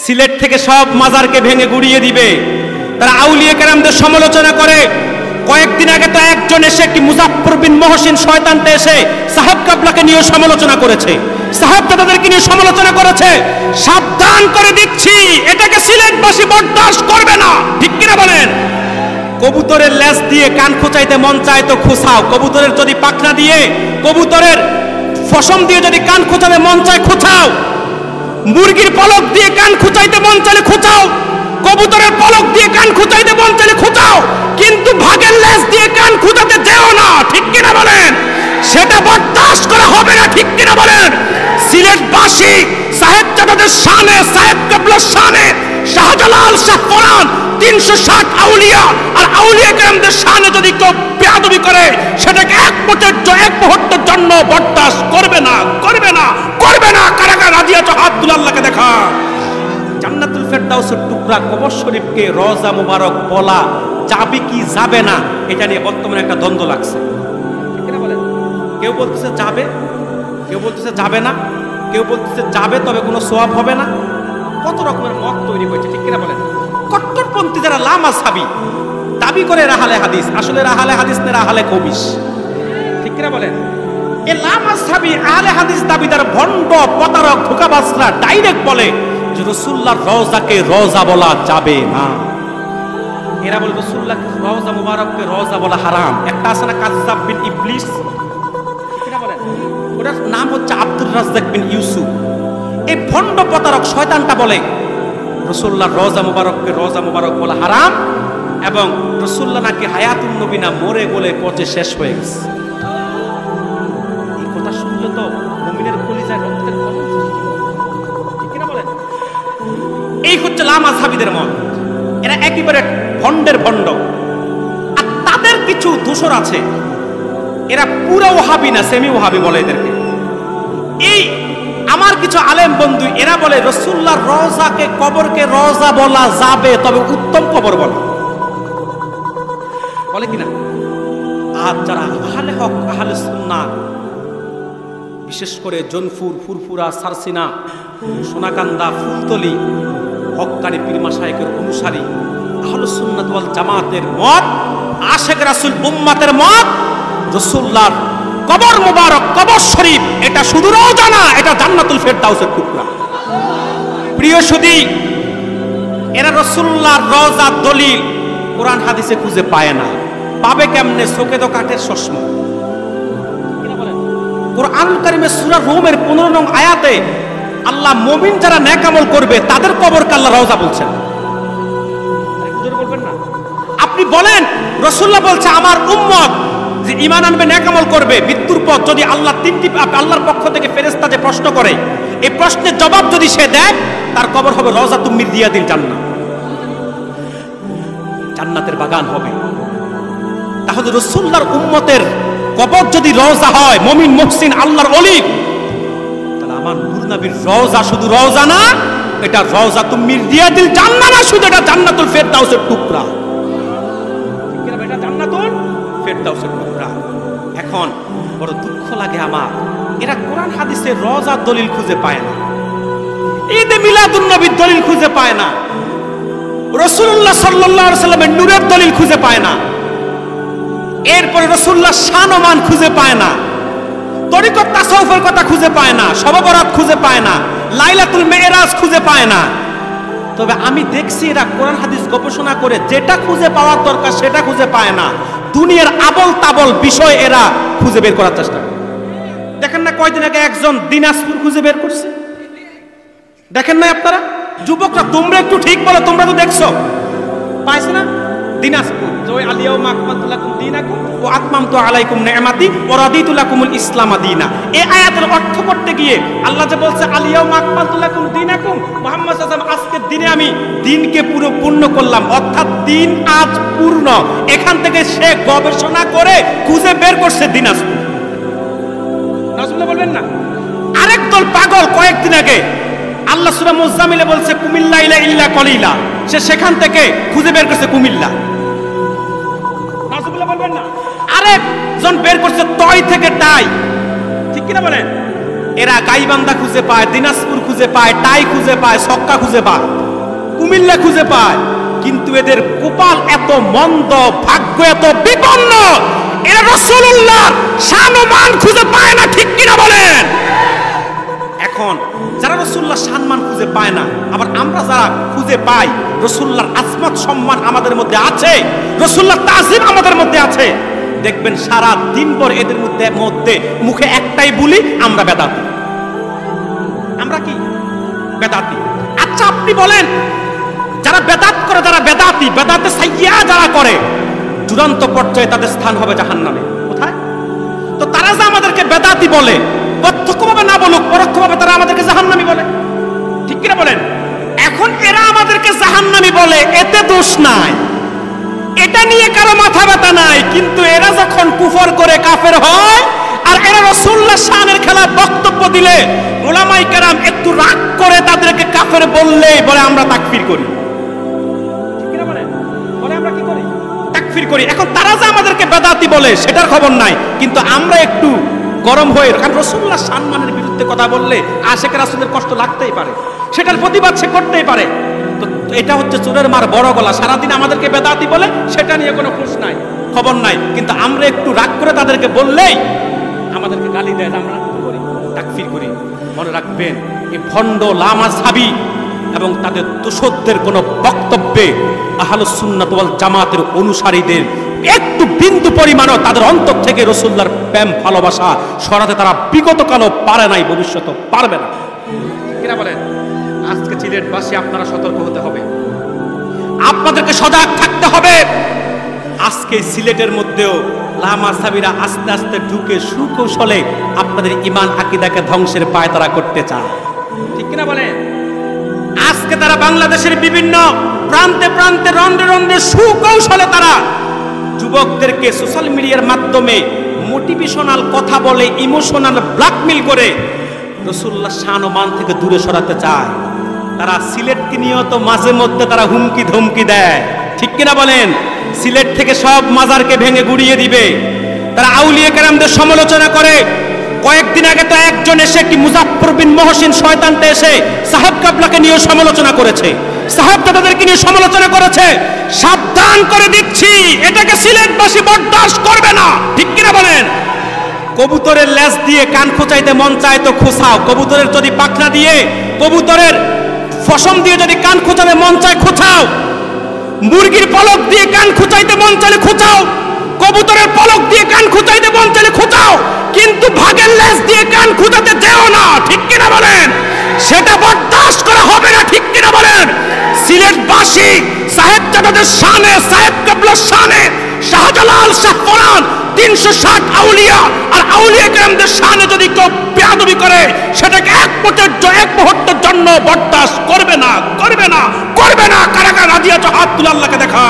সিলেট থেকে সব মাজারকে ভেঙে গুড়িয়ে দিবে। তারা আউলিয়া কেরামদের সমালোচনা করে। কয়েকদিন আগে তো একজন এসে কি মুজাফফর বিন মহসিন শয়তানতে এসে সাহেব কাবলাকে নিয়ে সমালোচনা করেছে, সাহেব দাদাদেরকে নিয়ে সমালোচনা করেছে। সাবধান করে দিচ্ছি, এটাকে সিলেটবাসী বরদাস্ত করবে না। ঠিক কিনা বলেন? কবুতরের লেজ দিয়ে কান খোঁচাইতে মন চায় তো খোঁচাও, কবুতরের যদি পাখনা দিয়ে, কবুতরের ফসম দিয়ে যদি কান খোঁচাতে মন চায় খোঁচাও, মুরগির পলক দিয়ে কান খোঁচাইতে মন চাইলে খোঁচাও, কবুতরের পলক দিয়ে কান খোঁচাইতে মন চাইলে খোঁচাও, কিন্তু ভাগের লেজ দিয়ে কান খোঁচাতে যেও না। ঠিক কিনা বলেন? সেটা বরদাস্ত করা হবে না। ঠিক কিনা বলেন? সিলেটবাসী সাহেব জাদাদের শানে, সাহেব কাবলার শানে, শাহজালাল, শাহ ফরান, 360 আউলিয়া আর আউলিয়া কেরামদের শানে যদি কেউ বেয়াদবি করে, সেটাকে এক মুহূর্তের জন্য বরদাস্ত করবে না, করবে না, করবে না। কারা কারা রাজি আছো হাত তুলে আল্লাহকে দেখা। জান্নাতুল ফেরদাউসের টুকরা কবর শরীফকে রওজা মুবারক বলা যাবে কি যাবে না, এটা নিয়ে বর্তমানে একটা দ্বন্দ্ব লাগছে। ঠিক কিনা বলেন? কেউ বলতেছে যাবে, কেউ বলতেছে যাবে না, কেউ বলতেছে যাবে তবে কোনো সওয়াব হবে না। কত রকমের মত তৈরি হয়েছে। ঠিক কিনা বলেন? কট্টরপন্থী যারা লামাযহাবী দাবি করে রাহালে হাদিস, আসলে রাহালে হাদিস না, রাহালে কবিশ। ঠিক কিনা বলেন? এই লামাযহাবী আহলে হাদিস দাবিদার ভণ্ড প্রতারক ধোঁকাবাজরা ডাইরেক্ট বলে যে রাসূলুল্লাহর রওজাকে রওজা বলা যাবে না। এরা বলে রাসূলুল্লাহর রওজা মুবারককে রওজা বলা হারাম। একটা আছে না কাযযাব বিন ইবলিস, ঠিক কিনা বলেন? ওটার নাম হচ্ছে আব্দুর রাজ্জাক বিন ইউসুফ। এই ভণ্ড প্রতারক শয়তানটা বলে রাসূলুল্লাহর রওজা মুবারককে রওজা মুবারক বলা হারাম, এবং রাসূলুল্লাহ নাকি হায়াতুন নবী না, মরে গলে পচে শেষ হয়ে গেছে। এই কথা শুনলে তো মুমিনের কলিজায় রক্তের কলম। ঠিক কিনা বলেন? এই হচ্ছে লামাযহাবীদের মত। এরা একেবারে ভণ্ডের ভণ্ড। আর তাদের কিছু দোসর আছে, এরা পুরো ওহাবি না, সেমি ওহাবি বলে এদেরকে। এই আমার কিছু আলেম বন্ধু এরা বলে রাসূলুল্লাহর রওজাকে, কবরকে রওজা বলা যাবে, তবে উত্তম কবর বলা বলে কিনা। আর যারা আহলে হক, আহলে সুন্নাহ, বিশেষ করে জনপুর, ফুরফুরা, সারসিনা, সোনাকান্দা, ফুলতলি হক্কানি পীর মাশায়েখের অনুসারী আহলে সুন্নাত ওয়াল জামাতের মত, আশিক রাসূল উম্মতের মত, রাসূলুল্লাহর কবর মুবারক, কবর শরীফ এটা শুধু রওজা না, এটা জান্নাতুল ফেরদাউসের টুকরা। প্রিয় সুধী, এরা রাসূলুল্লাহর রওজার দলিল কোরআন হাদিসে খুঁজে পায় না। পাবে কেমনে? চোখে তো কাঠের চশমা। কোরআনুল কারীমে সূরা রুমের 15 নং আয়াতে আল্লাহ মুমিন যারা নেক আমল করবে তাদের কবরকে আল্লাহ রওজা বলছেন। বলবেন না? আপনি বলেন রাসূলুল্লাহ বলছে আমার উম্মত যে ঈমান আনবে, নেক আমল করবে, মৃত্যুর পর যদি আল্লাহর পক্ষ থেকে ফেরেশতা যে প্রশ্ন করে, এই প্রশ্নের জবাব যদি সে দেয়, তার কবর হবে রওজাতুম মিন রিয়াদিল জান্নাহ, জান্নাতের বাগান হবে। তাহলে রাসূলুল্লাহর উম্মতের কবর যদি রওজা হয়, মুমিন মুহসিন আল্লাহর ওলি, তাহলে আমার নূর নবীর রওজা শুধু রওজা না, এটা রওজাতুম মিন রিয়াদিল জান্নাহ না, শুধু এটা জান্নাতুল ফেরদাউসের টুকরা। ঠিক কিনা? এটা জান্নাতুল ফেরদাউসের টুকরা। এখন বড় দুঃখ লাগে আমার, এরা কোরআন হাদিসের রওজার দলিল খুঁজে পায় না, ঈদে মিলাদুন নবীর দলিল খুঁজে পায় না, রাসূলুল্লাহ সাল্লাল্লাহু আলাইহি ওয়াসাল্লামের নূরের দলিল খুঁজে পায় না, এরপরে রাসূলুল্লাহর শান ও মান খুঁজে পায় না, তরিকত তাসাউফের কথা খুঁজে পায় না, শবে বরাত খুঁজে পায় না, লাইলাতুল মেরাজ খুঁজে পায় না। তবে আমি দেখছি এরা কোরআন হাদিস গবেষণা করে যেটা খুঁজে পাওয়ার দরকার সেটা খুঁজে পায় না, দুনিয়ার আবল তাবল বিষয় এরা খুঁজে বের করার চেষ্টা করে। দেখেন না কয়দিন আগে একজন দিনাজপুর খুঁজে বের করছে, দেখেন না আপনারা? যুবকরা তোমরা একটু ঠিক বলো, তোমরা তো দেখছো, পাইছে না? দিনাজপুর ওই আলিয়াউমা আকমালতু লাকুম দীনাকুম ওয়া আতমামতু আলাইকুম নি'মাতি ওয়া রাদিতু লাকুমুল ইসলাম দীনা। এই আয়াতের অর্থ করতে গিয়ে আল্লাহ যে বলছে আলিয়াউমা আকমালতু লাকুম দীনাকুম, মুহাম্মদ সাল্লাল্লাহু আলাইহি ওয়াসাল্লাম আজকের দিনে আমি দ্বীনকে পুরো পূর্ণ করলাম, অর্থাৎ দ্বীন আজ পূর্ণ। এখান থেকে সে গবেষণা করে খুঁজে বের করছে দিনাজপুর। রাসূলুল্লাহ বলবেন না? আরেক দল পাগল কয়েকদিন আগে আল্লাহ সূরা মুজাম্মিলে বলছে কুমিল্লা ইল্লা কলিলা, সে সেখান থেকে খুঁজে বের করছে কুমিল্লা। রাসূলুল্লাহ বলবেন না? আরেকজন বের করছে তয় থেকে টাই। ঠিক কিনা বলেন? এরা গাইবান্ধা খুঁজে পায়, দিনাজপুর খুঁজে পায়, টাই খুঁজে পায়, ছক্কা খুঁজে পায়, কুমিল্লা খুঁজে পায়, কিন্তু এদের কপাল এত মন্দ, ভাগ্য এত বিপন্ন, এরা রাসূলুল্লাহর শান ও মান খুঁজে পায় না। ঠিক কিনা বলেন? এখন যারা রাসূলুল্লাহর সম্মান খুঁজে পায় না, আবার আমরা যারা খুঁজে পাই, রাসূলুল্লাহর আজমত সম্মান আমাদের মধ্যে আছে, রাসূলুল্লাহর তাজিম আমাদের মধ্যে আছে, দেখবেন সারা দিন পর এদের মধ্যে মুখে একটাই বলি, আমরা বেদাতি। আমরা কি বেদাতি? আচ্ছা আপনি বলেন, যারা বেদাত করে, যারা বেদাতি, বেদাতে সাইয়্যা যারা করে, চূড়ান্ত পর্যায়ে তাদের স্থান হবে জাহান্নামে। কোথায়? তো তারা যে আমাদেরকে বেদাতি বলে, প্রত্যক্ষভাবে না বলুক, পরোক্ষভাবে তারা আমাদেরকে জাহান্নামী বলে। ঠিক কিনা বলেন? এখন এরা আমাদেরকে জাহান্নামী বলে, এতে দোষ নাই, এটা নিয়ে কারো মাথা ব্যথা নাই, কিন্তু এরা যখন কুফর করে কাফের হয়, আর এরা রাসূলুল্লাহর শানের খেলাফ বক্তব্য দিলে উলামায়ে কেরাম একটু রাগ করে তাদেরকে কাফের বললেই বলে আমরা তাকফির করি। ঠিক কিনা বলেন? বলে আমরা কি করি? তাকফির করি। এখন তারা যে আমাদেরকে বেদাতি বলে সেটার খবর নাই, কিন্তু আমরা একটু গরম হয়ে, কারণ রাসূলুল্লাহর সম্মানের বিরুদ্ধে কথা বললে আশিকে রাসূলের কষ্ট লাগতেই পারে, সেটার প্রতিবাদ সে করতেই পারে। তো এটা হচ্ছে চোরের মার বড় গলা, সারাদিন আমাদেরকে বেদাতি বলে, সেটা নিয়ে কোনো খুশ নাই, খবর নাই, কিন্তু আমরা একটু রাগ করে তাদেরকে বললেই আমাদেরকে গালি দেয়, আমরা কি করি? তাকফির করি। মনে রাখবেন, এই ভণ্ড লামাযহাবী এবং তাদের দোষদের কোনো বক্তব্যে আহলুস সুন্নাত ওয়াল জামাতের অনুসারীদের একটু বিন্দু পরিমাণও তাদের অন্তর থেকে রাসূলুল্লাহর প্রেম ভালোবাসা সরাতে তারা বিগত কালও পারে নাই, ভবিষ্যতেও পারবে না। কিনা বলেন? আজকে সিলেটবাসী আপনারা সতর্ক হতে হবে, আপনাদেরকে সজাগ থাকতে হবে। আজকে সিলেটের মধ্যেও লামাযহাবীরা আস্তে আস্তে ঢুকে সুকৌশলে আপনাদের ঈমান আকীদাকে ধ্বংসের পায়তারা করতে চায়। ঠিক কিনা বলেন? আজকে তারা বাংলাদেশের বিভিন্ন প্রান্তে প্রান্তে রন্ধ্রে রন্ধ্রে সুকৌশলে তারা যুবকদেরকে সোশ্যাল মিডিয়ার মাধ্যমে মোটিভেশনাল কথা বলে, ইমোশনাল ব্ল্যাকমেল করে রাসূলুল্লাহর শান ও মান থেকে দূরে সরাতে চায়। তারা সিলেটকে নিয়েও তো মাঝে মধ্যে তারা হুমকি ধমকি দেয়। ঠিক কিনা বলেন? সিলেট থেকে সব মাজারকে ভেঙে গুড়িয়ে দিবে। তারা আউলিয়া কেরামদের সমালোচনা করে। কয়েকদিন আগে তো একজন এসে কি মুজাফফর বিন মহসিন শয়তানটা এসে সাহেব কাবলাকে নিয়ে সমালোচনা করেছে, সাহেব দাদাদেরকে নিয়ে সমালোচনা করেছে। সাবধান করে দিচ্ছি, এটাকে সিলেটবাসী বরদাস্ত করবে না। ঠিক কিনা বলেন? কবুতরের লেজ দিয়ে কান খোঁচাইতে মন চায় তো খোঁচাও, কবুতরের যদি পাখনা দিয়ে, কবুতরের ফসম দিয়ে যদি কান খোঁচাতে মন চায় খোঁচাও, মুরগির পলক দিয়ে কান খোঁচাইতে মন চাইলে খোঁচাও, কবুতরের পলক দিয়ে কান খোঁচাইতে মন চাইলে খোঁচাও, কিন্তু ভাগের লেজ দিয়ে কান খোঁচাতে যেও না। ঠিক কিনা বলেন? সেটা বরদাস্ত করা হবে না। ঠিক কিনা বলেন? সিলেটবাসী সাহেবজাদাদের শানে, সাহেব কাবলার শানে, শাহজালাল, শাহ ফরান, 360 আউলিয়া আর আউলিয়া কেরামদের শানে যদি কেউ বেয়াদবি করে, সেটাকে এক মুহূর্তের জন্য বরদাস্ত করবে না, করবে না, করবে না। কারা কারা রাজি আছো? হাত তুলে আল্লাহকে দেখা।